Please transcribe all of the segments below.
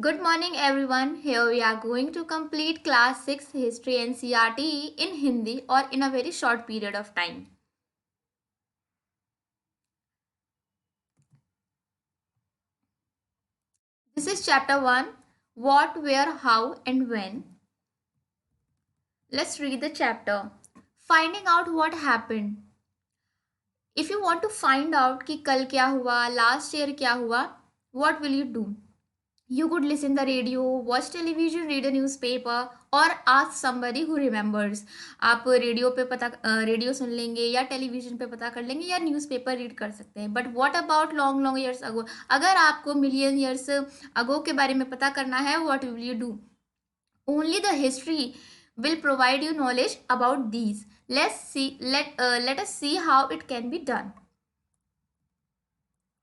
Good morning everyone. Here we are going to complete class 6 history NCERT in Hindi or in a very short period of time. This is chapter 1, what, where, how and when. Let's read the chapter. Finding out what happened. If you want to find out कि कल क्या हुआ, last year क्या हुआ, what will you do? You could listen the radio, watch television, read a newspaper or ask somebody who remembers. आप radio सुन लेंगे या television पे पता कर लेंगे या न्यूज़पेपर रीड कर सकते हैं. But what about long long years ago? अगर आपको मिलियन ईयर्स अगो के बारे में पता करना है, what will you do? Only the history will provide you knowledge about these. Let us see how it can be done.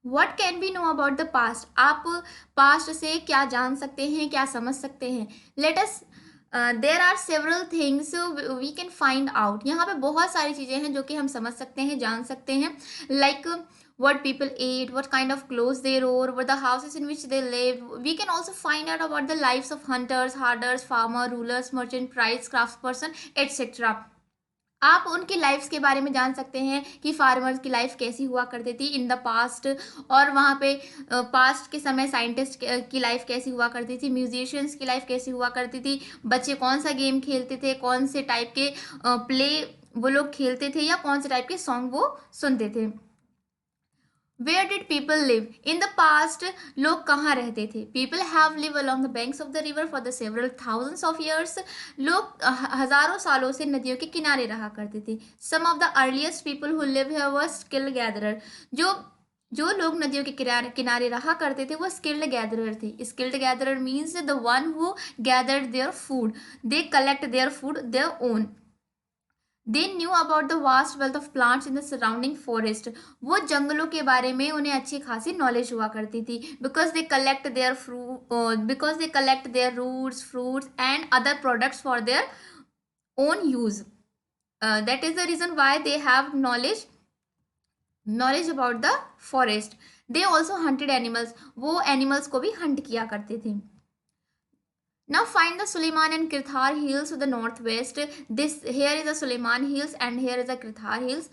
What can be know about the past? आप past से क्या जान सकते हैं, क्या समझ सकते हैं? Let us there are several things we can find out. यहाँ पे बहुत सारी चीज़ें हैं जो कि हम समझ सकते हैं, जान सकते हैं. Like what people ate, what kind of clothes they wore, what the houses in which they lived. We can also find out about the lives of hunters, herders, farmer, rulers, merchant, priest, craftsperson, etc. आप उनकी lives के बारे में जान सकते हैं कि farmers की लाइफ कैसी हुआ करती थी इन द पास्ट. और वहाँ पे पास्ट के समय साइंटिस्ट की लाइफ कैसी हुआ करती थी, म्यूजिशियंस की लाइफ कैसी हुआ करती थी, बच्चे कौन सा गेम खेलते थे, कौन से टाइप के प्ले वो लोग खेलते थे या कौन से टाइप के सॉन्ग वो सुनते थे. Where did people live in the past? लोग कहाँ रहते थे? People have live along the banks of the river for the several thousands of years. लोग हजारों सालों से नदियों के किनारे रहा करते थे. Some of the earliest people who live here were skilled gatherer. जो जो लोग नदियों के किनारे किनारे रहा करते थे वो स्किल्ड गैदरर थे. Skilled gatherer means the one who gathered their food. They collect their food their own. They knew about the vast wealth of plants in the surrounding forest. वो जंगलों के बारे में उन्हें अच्छी खासी नॉलेज हुआ करती थी. Because they collect their roots, fruits and other products for their own use. That is the reason why they have knowledge about the forest. They also hunted animals. वो एनिमल्स को भी हंट किया करते थे. Now find the Suleiman and Kirthar hills to the northwest. This here is the Suleiman hills and here is the Kirthar hills.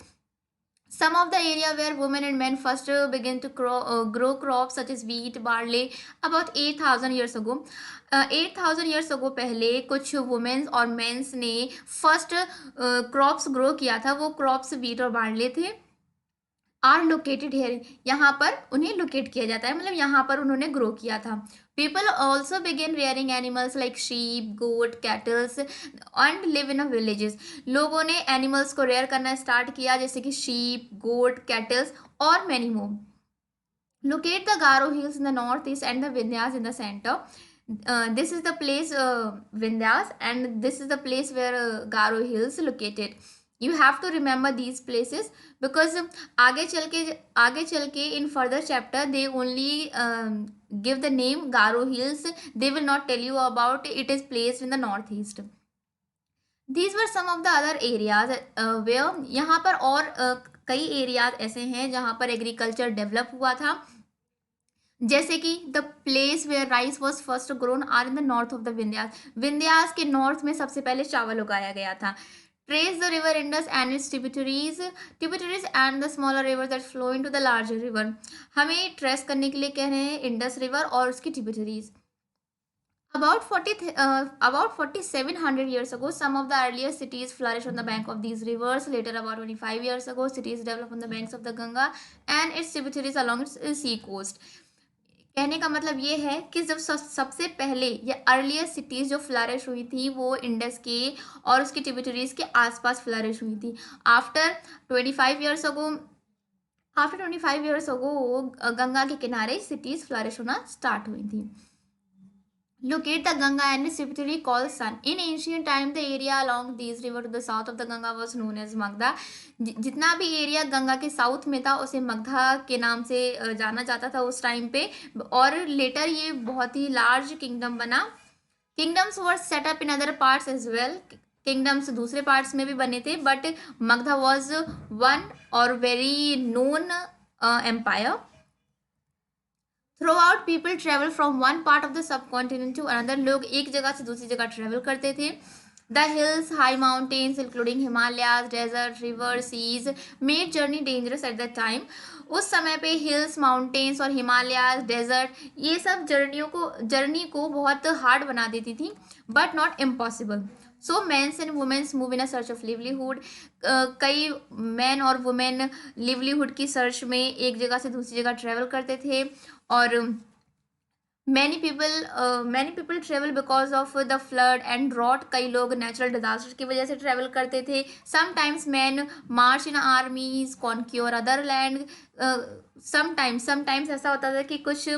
Some of the area where women and men first began to grow crops such as wheat, barley about 8,000 years ago. 8,000 years ago पहले कुछ women's और mains ने first crops grow किया था. वो crops wheat और barley थे. Are located here. यहाँ पर उन्हें लोकेट किया जाता है, मतलब यहाँ पर उन्होंने ग्रो किया था. People also began rearing animals like sheep, goat, cattles and live in a villages. लोगों ने एनिमल्स को रेयर करना स्टार्ट किया जैसे कि शीप, गोट, कैटल्स और many more. Locate the Garo hills in the northeast and the Vindhyas in the center. This is the place Vindhyas and this is the place where Garo hills located. You have to remember these places because आगे चल के in further chapter they only give the name Garo hills. They will not tell you about it is placed in the northeast. These were some of the other areas where यहाँ पर और कई areas ऐसे हैं जहाँ पर agriculture develop हुआ था. जैसे कि the place where rice was first grown are in the north of the Vindhyas. Vindhyas के नॉर्थ में सबसे पहले चावल उगाया गया था. Trace the river Indus and its tributaries and the smaller river that flow into the larger river. हमें trace करने के लिए कह रहे हैं इंडस रिवर और उसकी tributaries. About 4700 years ago, some of the earliest cities flourished on the bank of these rivers. Later, about 25 years ago, cities developed on the banks of the Ganga and its tributaries along its sea coast. कहने का मतलब ये है कि जब सबसे पहले ये अर्लिएस्ट सिटीज़ जो फ्लरिश हुई थी वो इंडस के और उसकी ट्रिब्यूटरीज के आसपास फ्लरिश हुई थी. आफ्टर 25 years ago गंगा के किनारे सिटीज़ फ्लरिश होना स्टार्ट हुई थी. Locate the Ganga and its tributary called Sun. In ancient time, the area along these river to the south of the Ganga was known as Magda. जितना भी area Ganga के south में था उसे मगधा के नाम से जाना जाता था उस टाइम पे. और लेटर ये बहुत ही लार्ज किंगडम बना. Kingdoms were set up in other parts as well. Kingdoms दूसरे पार्ट्स में भी बने थे बट मगधा वॉज वन और very known empire. Throughout people travel from one part of the subcontinent to another, लोग एक जगह से दूसरी जगह ट्रेवल करते थे. The hills, high mountains including Himalayas, desert, river, seas made journey dangerous at the time. उस समय पे हिल्स, माउंटेन्स और हिमालयाज, डेजर्ट, ये सब जर्नी को बहुत हार्ड बना देती थी, but not impossible. So mens and womens move in a search of livelihood. कई मैन और वुमेन लिवलीहुड की सर्च में एक जगह से दूसरी जगह ट्रेवल करते थे. और many people travel because of the flood and drought. कई लोग नेचुरल डिजास्टर की वजह से ट्रेवल करते थे. Sometimes man march in armies conquer other land. Sometimes ऐसा होता था कि कुछ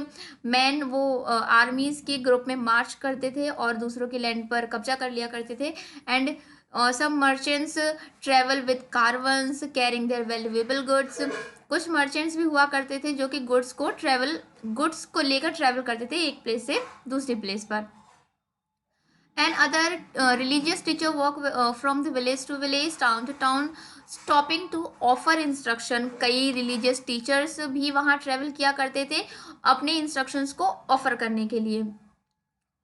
मैन वो आर्मीज के ग्रुप में मार्च करते थे और दूसरों के लैंड पर कब्जा कर लिया करते थे. And some merchants travel with caravans carrying their valuable goods. कुछ मर्चेंट्स भी हुआ करते थे जो कि गुड्स को लेकर ट्रैवल करते थे एक प्लेस से दूसरी प्लेस पर. And other religious teacher walk from the village to village, town to town, stopping to offer instruction. कई रिलीजियस टीचर्स भी वहाँ ट्रैवल किया करते थे अपने इंस्ट्रक्शंस को ऑफर करने के लिए.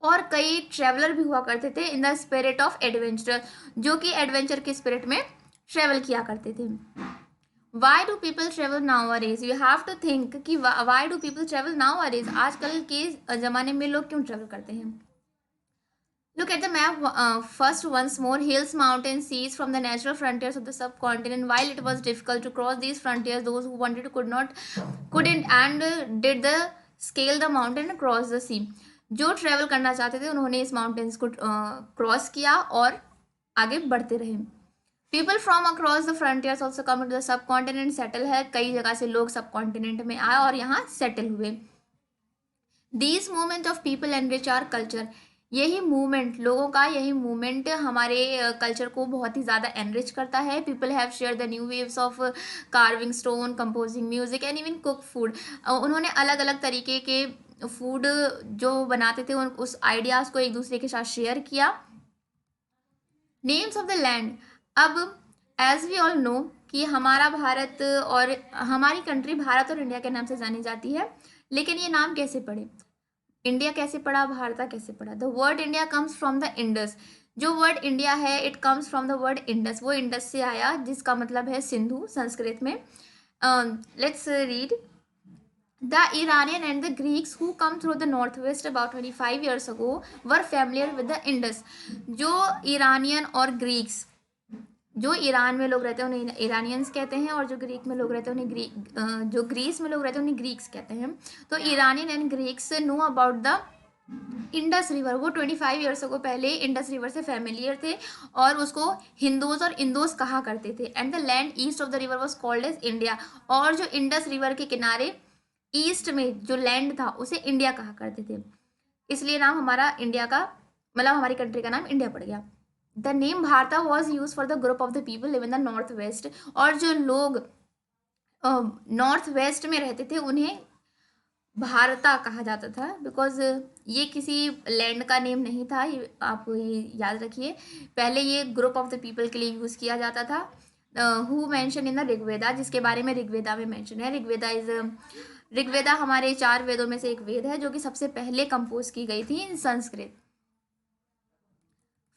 और कई ट्रैवलर भी हुआ करते थे in the spirit of adventure, जो कि एडवेंचर के स्पिरिट में ट्रैवल किया करते थे. Why do people travel nowadays? You have to think कि why do people travel nowadays, आजकल के ज़माने में लोग क्यों ट्रेवल करते हैं. Look at the map first once more. Hills, mountains, seas from the natural frontiers of the subcontinent. While it was difficult to cross these frontiers, those who wanted to couldn't and did the scale the mountain and cross the sea. जो travel करना चाहते थे उन्होंने इस mountains को cross किया और आगे बढ़ते रहे. People from across the frontiers also come to the subcontinent settle है. कई जगह से लोग सब कॉन्टिनेंट में आए और यहाँ सेटल हुए. These movement of people enrich our culture. यही मूवमेंट हमारे कल्चर को बहुत ही ज़्यादा एनरिच करता है. People have share the new waves of carving stone, composing music and even cook food. उन्होंने अलग अलग तरीके के फूड जो बनाते थे उस आइडियाज़ को एक दूसरे के साथ शेयर किया. Names of the land. अब एज वी ऑल नो कि हमारा भारत और हमारी कंट्री भारत और इंडिया के नाम से जानी जाती है, लेकिन ये नाम कैसे पड़े, इंडिया कैसे पड़ा, भारत कैसे पड़ा. The word India comes from the Indus. जो वर्ड इंडिया है it comes from the word Indus. वो इंडस से आया जिसका मतलब है सिंधु संस्कृत में. Let's read. The Iranian and the Greeks who come through the northwest about 25 years ago were familiar with the Indus. जो ईरानियन और ग्रीक्स, जो ईरान में लोग रहते हैं उन्हें ईरानियंस कहते हैं और जो ग्रीक में लोग रहते हैं उन्हें जो ग्रीस में लोग रहते हैं उन्हें ग्रीक्स कहते हैं. तो Iranian and Greeks no about the Indus river. वो 25 ईयर्स को पहले इंडस रिवर से फैमिलियर थे और उसको हिंदूज और इंदोज कहा करते थे. And the land east of the river was called as India. और जो इंडस रिवर के किनारे ईस्ट में जो लैंड था उसे इंडिया कहा करते थे. इसलिए नाम हमारा इंडिया का मतलब हमारी कंट्री का नाम इंडिया पड़ गया. द नेम भारता was use for the group of the people live in the north west. और जो लोग नॉर्थ वेस्ट में रहते थे उन्हें भारता कहा जाता था बिकॉज ये किसी लैंड का नेम नहीं था. ये आप ये याद रखिए. पहले ये ग्रुप ऑफ द पीपल के लिए यूज़ किया जाता था. Who mention in the Rigveda, जिसके बारे में ऋग्वेदा में मेंशन है. ऋग्वेदा हमारे 4 वेदों में से एक वेद है जो कि सबसे पहले कंपोज की गई थी in Sanskrit.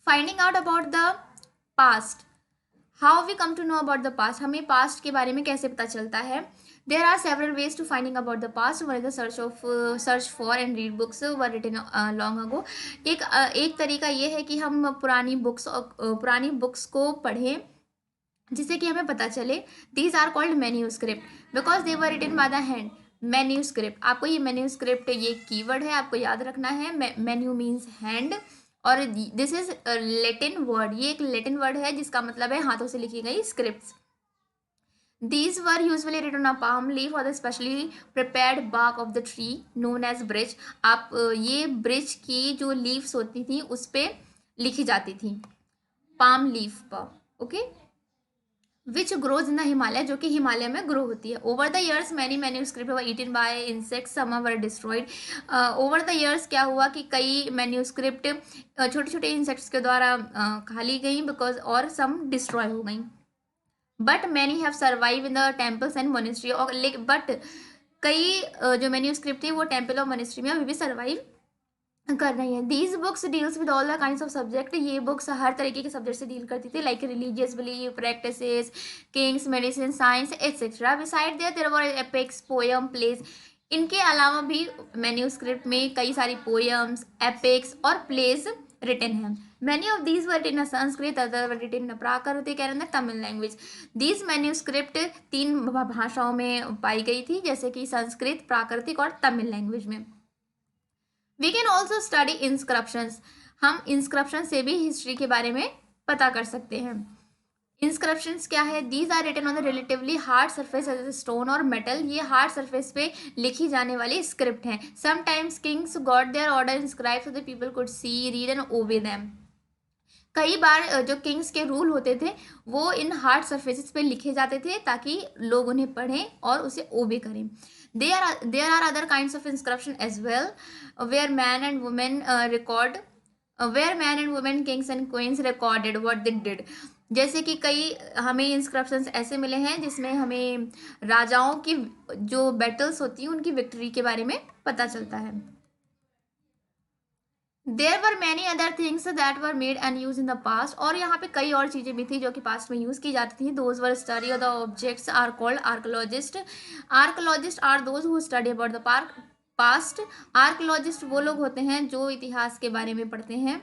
Finding out about the past. How we come to know about the past. हमें पास्ट के बारे में कैसे पता चलता है. There are several ways to finding about the past. One is the search for and read books were written long ago. एक तरीका ये है कि हम पुरानी बुक्स को पढ़ें जिससे कि हमें पता चले. These are called manuscript because they were written by the hand. Manuscript, आपको ये मैन्यूस्क्रिप्ट ये कीवर्ड है, आपको याद रखना है. मैन्यू मीन्स हैंड और दिस इज लैटिन वर्ड. ये एक लैटिन वर्ड है जिसका मतलब है हाथों से लिखी गई scripts. These were usually written on a palm leaf or the specially prepared bark of the tree known as bridge. आप ये ब्रिज की जो लीव्स होती थी उस पर लिखी जाती थी पाम लीफ पर. Okay. Which grows in the Himalaya, जो कि हिमालय में ग्रो होती है. Over the years many manuscript were eaten by insects, some were destroyed. Over the years क्या हुआ कि कई मैन्यूस्क्रिप्ट छोटे छोटे इंसेक्ट्स के द्वारा खा ली गई बिकॉज और सम डिस्ट्रॉय हो गई. But many have survive in the temples and monastery. और बट कई जो मैन्यूस्क्रिप्ट थी वो टेम्पल ऑफ मॉनेस्ट्री में अभी भी सर्वाइव कर रही है। These books deals with all the kinds of subject, ये बुक्स हर तरीके के सब्जेक्ट से डील करती थी, like religious believe, practices, kings, medicine, science etcetera. Beside there were epics, poem, plays. इनके अलावा भी मैन्यूस्क्रिप्ट में कई सारी पोयम्स, एपिक्स और प्लेस रिटन है। Many of these were written in Sanskrit, others were written in Prakritic and in the Tamil language. These manuscript 3 भाषाओं में पाई गई थी, जैसे कि संस्कृत, प्राकृतिक और तमिल लैंग्वेज में। We can also study inscriptions, हम इंस्क्रिप्शन से भी हिस्ट्री के बारे में पता कर सकते हैं। इंस्क्रिप्शंस क्या है? These are written on the relatively hard surface as stone और मेटल, ये हार्ड सरफेस पे लिखी जाने वाली स्क्रिप्ट हैं। Sometimes kings got their order inscribed so the people could see, read and obey them. कई बार जो किंग्स के रूल होते थे वो इन हार्ड सरफेसेस पे लिखे जाते थे ताकि लोग उन्हें पढ़ें और उसे ओबे करें। There are other kinds of inscription as well, where man and women record, where man and women, kings and queens recorded what they did। जैसे कि कई हमें इंस्क्रिप्शंस ऐसे मिले हैं जिसमें हमें राजाओं की जो बैटल्स होती हैं उनकी विक्ट्री के बारे में पता चलता है। There were many other things that were made and use in the past, और यहाँ पे कई और चीज़ें भी थी जो कि पास्ट में यूज़ की जाती थी। Those were study of the objects are called archaeologist. Archaeologist are those who study about the past. Archaeologist वो लोग होते हैं जो इतिहास के बारे में पढ़ते हैं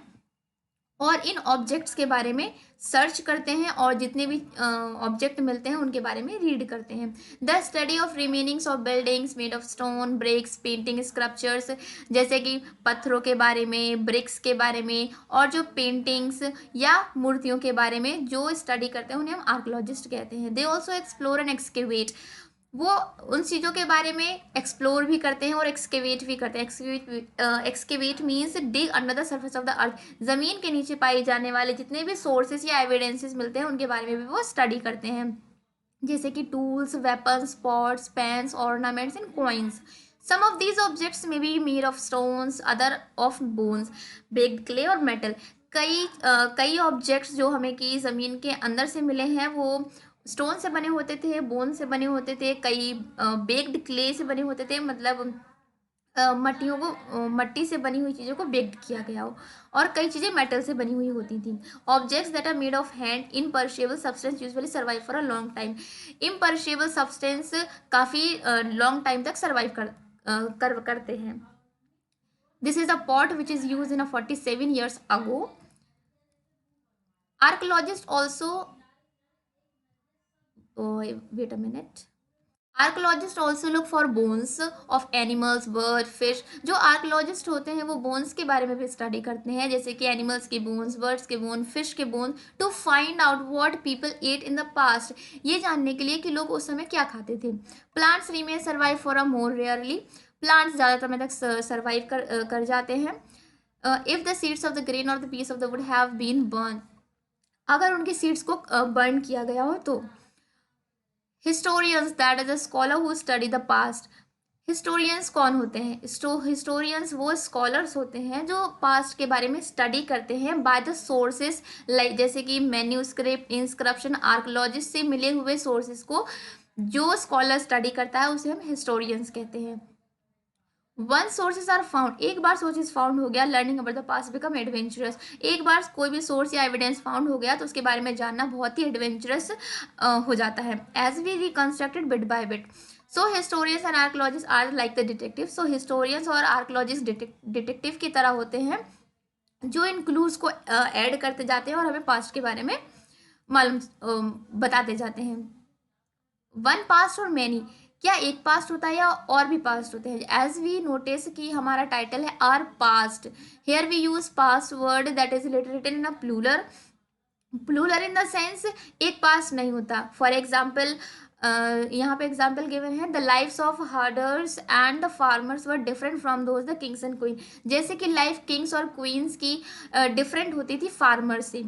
और इन ऑब्जेक्ट्स के बारे में सर्च करते हैं और जितने भी ऑब्जेक्ट मिलते हैं उनके बारे में रीड करते हैं। The study of remainings of buildings made of stone, bricks, painting, sculptures, जैसे कि पत्थरों के बारे में, ब्रिक्स के बारे में, और जो पेंटिंग्स या मूर्तियों के बारे में जो स्टडी करते हैं उन्हें हम आर्कोलॉजिस्ट कहते हैं। They also explore and excavate, वो उन चीज़ों के बारे में एक्सप्लोर भी करते हैं और एक्सकेवेट भी करते हैं। Excavate means dig under the surface of the earth, ज़मीन के नीचे पाए जाने वाले जितने भी सोर्सेज या एविडेंसेस मिलते हैं उनके बारे में भी वो स्टडी करते हैं, जैसे कि tools, weapons, pots, pans, ornaments and coins. Some of these objects may be made of stones, other of bones, baked clay और मेटल। कई ऑब्जेक्ट्स जो हमें की ज़मीन के अंदर से मिले हैं वो स्टोन से बने होते थे, बोन से बने होते थे, कई बेक्ड क्ले से बने होते थे, मतलब मट्टियों को मट्टी से बनी हुई चीज़ों को बेक्ड किया गया हो, और कई चीज़ें मेटल से बनी हुई होती थी। Objects that are made of hard, imperishable substance usually survive for a long time. Imperishable substance काफ़ी लॉन्ग टाइम तक सर्वाइव करते हैं। This is a pot which is use in a 47 years ago। Archaeologist also wait a minute। Archaeologist also look for bones of animals, bird, fish. जो archaeologist होते हैं वो bones के बारे में भी स्टडी करते हैं, जैसे कि एनिमल्स के बोन्स, बर्ड्स के बोन, फिश के bone, to find out what people ate in the past, ये जानने के लिए कि लोग उस समय क्या खाते थे। Plants remain survive for a more rarely, plants ज़्यादा समय तक सर्वाइव कर जाते हैं। If the seeds of the grain or the piece of the wood have been burn, अगर उनके सीड्स को बर्न किया गया हो तो। Historians that is a scholar who study the past. Historians कौन होते हैं? हिस्टोरियंस वो स्कॉलर्स होते हैं जो पास्ट के बारे में स्टडी करते हैं बाय द सोर्सेस, लाइक जैसे कि मैन्यूस्क्रिप्ट, इंस्क्रिप्शन, आर्कोलॉजिस्ट से मिले हुए सोर्सेस को जो स्कॉलर स्टडी करता है उसे हम हिस्टोरियंस कहते हैं। वन सोर्सेज आर फाउंड, एक बार सोर्सेज फाउंड हो गया, learning about the past become adventurous. एक बार कोई भी सोर्स या एविडेंस फाउंड हो गया तो उसके बारे में जानना बहुत ही एडवेंचरस हो जाता है, as we reconstructed bit by bit. So historians and archaeologist are like the detective. So historians और आर्कोलॉजिस्ट डिटेक्टिव की तरह होते हैं जो इन क्लूज को ऐड करते जाते हैं और हमें पास्ट के बारे में मालूम बताते जाते हैं। वन पास्ट और मैनी, क्या एक पास्ट होता है या और भी पास्ट होते हैं? एज वी नोटिस कि हमारा टाइटल है our past, here we use past word that is written in a plural. Plural in the sense एक पास्ट नहीं होता। फॉर एग्जाम्पल यहाँ पे एग्जाम्पल गिवन है, the lives of herders and the farmers were different from those the kings and queen. जैसे कि life kings और queens की डिफरेंट होती थी फार्मर से।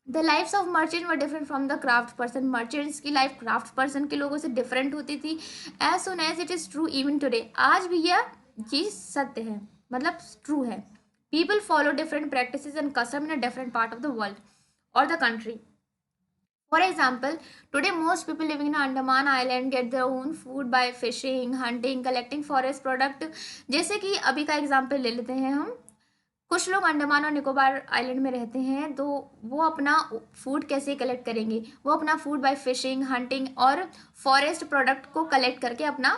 The lives of merchant were different from the craft person, merchants की life craft person के लोगों से डिफरेंट होती थी। As soon as it is true even today, आज भी यह चीज़ सत्य है, मतलब ट्रू है। People follow different practices and custom in a different part of the world or the country. For example, today most people living in Andaman Island get their own food by fishing, hunting, collecting forest product. जैसे कि अभी का example ले लेते हैं हम, कुछ लोग अंडमान और निकोबार आइलैंड में रहते हैं, तो वो अपना फूड कैसे कलेक्ट करेंगे, वो अपना फूड बाय फिशिंग, हंटिंग और फॉरेस्ट प्रोडक्ट को कलेक्ट करके अपना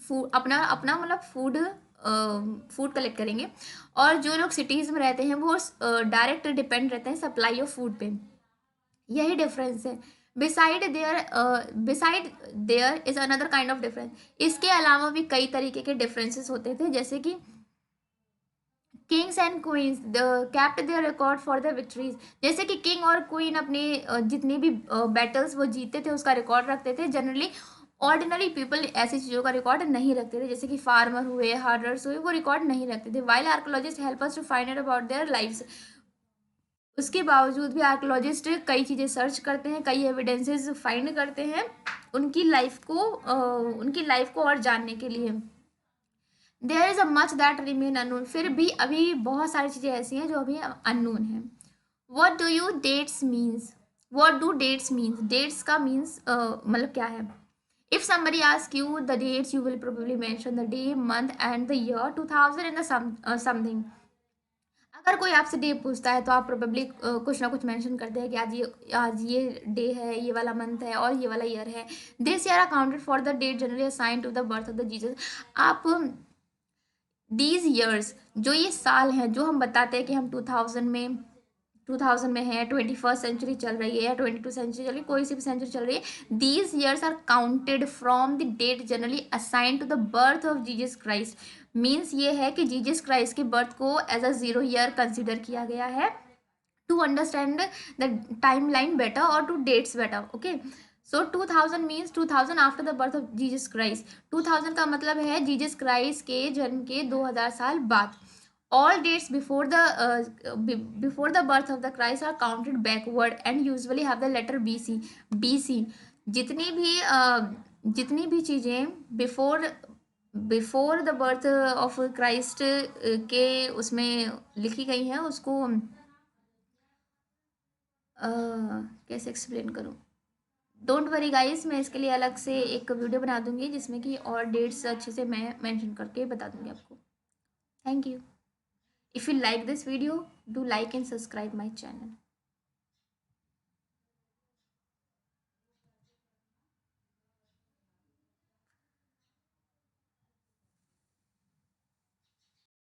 फूड अपना अपना मतलब फूड कलेक्ट करेंगे। और जो लोग सिटीज़ में रहते हैं वो डायरेक्ट डिपेंड रहते हैं सप्लाई ऑफ फूड पे। यही डिफरेंस है। Beside there is another kind of difference. इसके अलावा भी कई तरीके के डिफरेंसेस होते थे, जैसे कि kings and queens kept their record for the victories. जैसे कि किंग और क्वीन अपने जितनी भी बैटल्स वो जीते थे उसका रिकॉर्ड रखते थे। जनरली ऑर्डिनरी पीपल ऐसी चीज़ों का रिकॉर्ड नहीं रखते थे, जैसे कि फार्मर हुए, हार्डर्स हुए, वो रिकॉर्ड नहीं रखते थे। While archaeologist help us to find out about their lives. उसके बावजूद भी आर्कोलॉजिस्ट कई चीज़ें सर्च करते हैं, कई एविडेंसेस फाइंड करते हैं उनकी लाइफ को और जानने के लिए। There is a much that remain unknown. फिर भी अभी बहुत सारी चीज़ें ऐसी हैं जो अभी अननोन हैं। What do you dates means, what do dates means, dates का मीन्स मतलब क्या है। If somebody ask you the dates, you will probably mention the day, month and the year 2000 and the something। अगर कोई आपसे day पूछता है तो आप प्रोबेबली कुछ ना कुछ मेंशन करते हैं कि आज ये डे है, ये वाला मंथ है और ये वाला ईयर है। This year accounted for the date generally assign to the birth of the Jesus. आप दीज ईयर्स, जो ये साल हैं जो हम बताते हैं कि हम 2000 में है, 21st सेंचुरी चल रही है या 22 सेंचुरी चल रही है, कोई सी भी सेंचुरी चल रही है, these years are counted from the date generally assign to the birth of Jesus Christ. Means ये है कि जीसस क्राइस्ट के बर्थ को एज अ 0 ईयर कंसिडर किया गया है to understand the time line better और to dates better. Okay, so 2000 means 2000 after the birth of Jesus Christ. 2000 का मतलब है जीसस क्राइस्ट के जन्म के 2000 साल बाद। All dates before the birth of the Christ are counted backward and usually have the letter BC। BC जितनी भी चीज़ें before the birth of Christ के उसमें लिखी गई हैं उसको कैसे एक्सप्लेन करूँ। डोंट वरी गाइस, मैं इसके लिए अलग से एक वीडियो बना दूंगी जिसमें कि और डेट्स अच्छे से मैं मेंशन करके बता दूंगी आपको। Thank you. If you like this video, do like and subscribe my channel.